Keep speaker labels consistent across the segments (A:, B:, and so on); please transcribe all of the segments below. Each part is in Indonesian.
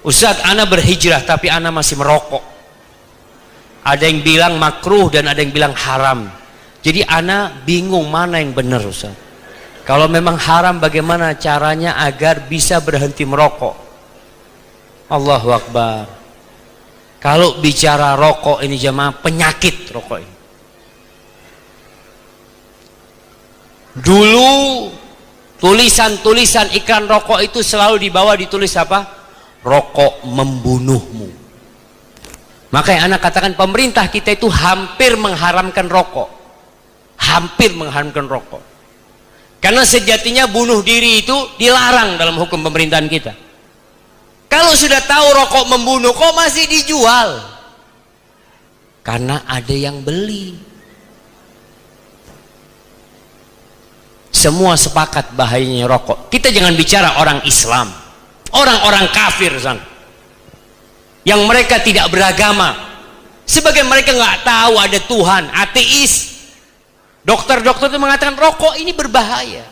A: Ustaz, ana berhijrah tapi ana masih merokok. Ada yang bilang makruh dan ada yang bilang haram. Jadi ana bingung mana yang benar, Ustaz. Kalau memang haram, bagaimana caranya agar bisa berhenti merokok? Allahu Akbar. Kalau bicara rokok ini jemaah, penyakit rokok ini. Dulu tulisan-tulisan iklan rokok itu selalu di bawah ditulis apa? Rokok membunuhmu. Makanya anak katakan pemerintah kita itu hampir mengharamkan rokok. Hampir mengharamkan rokok. Karena sejatinya bunuh diri itu dilarang dalam hukum pemerintahan kita. Kalau sudah tahu rokok membunuh, kok masih dijual? Karena ada yang beli. Semua sepakat bahayanya rokok. Kita jangan bicara orang Islam, orang-orang kafir sana, yang mereka tidak beragama. Sebagian mereka nggak tahu ada Tuhan, ateis. Dokter-dokter itu mengatakan rokok ini berbahaya.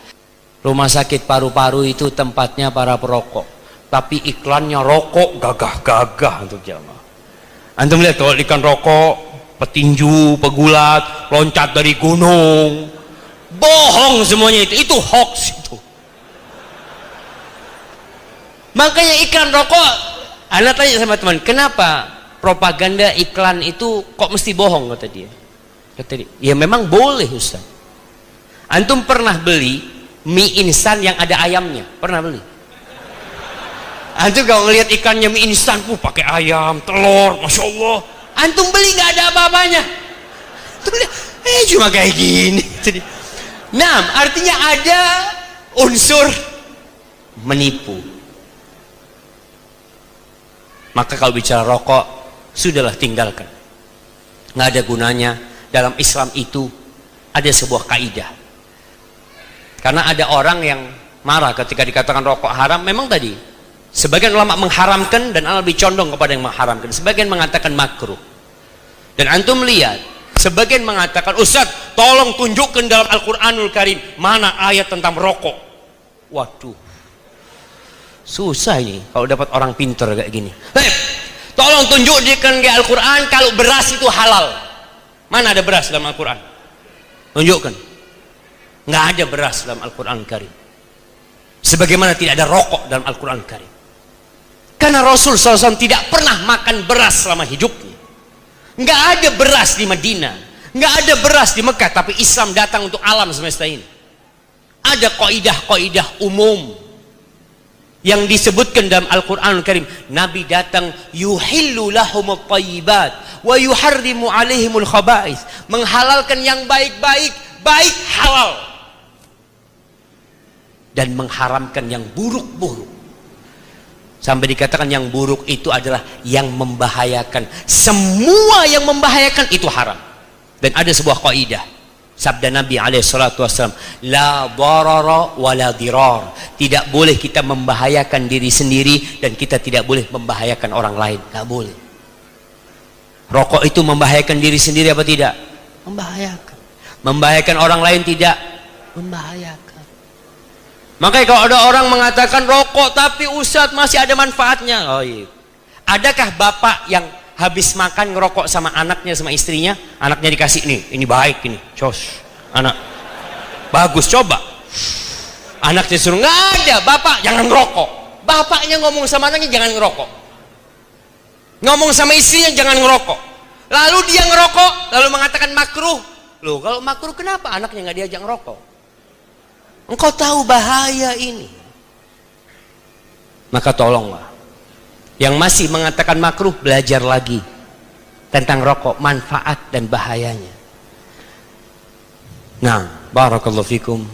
A: Rumah sakit paru-paru itu tempatnya para perokok, tapi iklannya rokok gagah-gagah untuk jamaah. Antum lihat kalau iklan rokok, petinju, pegulat, loncat dari gunung, bohong semuanya itu hoax itu. Makanya iklan rokok, Anda tanya sama teman, kenapa propaganda iklan itu kok mesti bohong, kata dia. Kata dia, ya memang boleh Ustaz. Antum pernah beli mie instan yang ada ayamnya? Pernah beli? Antum kalau ngelihat ikannya mie instan, pakai ayam, telur, masya Allah. Antum beli nggak ada apa-apanya. Cuma kayak gini. Nah, artinya ada unsur menipu. Maka kalau bicara rokok, sudahlah tinggalkan. Nggak ada gunanya. Dalam Islam itu ada sebuah kaidah. Karena ada orang yang marah ketika dikatakan rokok haram. Memang tadi sebagian ulama mengharamkan dan lebih condong kepada yang mengharamkan. Sebagian mengatakan makruh. Dan antum lihat, sebagian mengatakan, Ustaz, tolong tunjukkan dalam Al-Quranul Karim mana ayat tentang rokok. Waduh, susah ini kalau dapat orang pinter kayak gini. Tolong tunjukkan di Al-Quran kalau beras itu halal. Mana ada beras dalam Al-Quran? Tunjukkan. Nggak ada beras dalam Al-Quran Karim. Sebagaimana tidak ada rokok dalam Al-Quran Karim. Karena Rasul SAW tidak pernah makan beras selama hidupnya. Nggak ada beras di Madinah, nggak ada beras di Mekah, tapi Islam datang untuk alam semesta ini. Ada kaidah-kaidah umum yang disebutkan dalam Al-Quran Karim. Nabi datang, yuhillu lahumut thayyibat wa yuharrimu alaihimul khaba'ith, menghalalkan yang baik-baik, baik halal, dan mengharamkan yang buruk-buruk. Sampai dikatakan yang buruk itu adalah yang membahayakan. Semua yang membahayakan itu haram. Dan ada sebuah kaidah, sabda Nabi SAW, la darara wa la dirar. Tidak boleh kita membahayakan diri sendiri, dan kita tidak boleh membahayakan orang lain. Tidak boleh. Rokok itu membahayakan diri sendiri apa tidak? Membahayakan. Membahayakan orang lain tidak? Membahayakan. Makanya kalau ada orang mengatakan rokok tapi Ustaz masih ada manfaatnya. Oh iya. Adakah bapak yang habis makan ngerokok sama anaknya, sama istrinya, anaknya dikasih ini baik ini, cos, anak bagus, coba. Anaknya suruh, nggak ada, bapak jangan ngerokok. Bapaknya ngomong sama anaknya jangan ngerokok, ngomong sama istrinya jangan ngerokok, lalu dia ngerokok, lalu mengatakan makruh. Loh, kalau makruh kenapa anaknya nggak diajak ngerokok? Engkau tahu bahaya ini. Maka tolonglah, yang masih mengatakan makruh, belajar lagi tentang rokok, manfaat dan bahayanya. Nah, barakallahu fikum.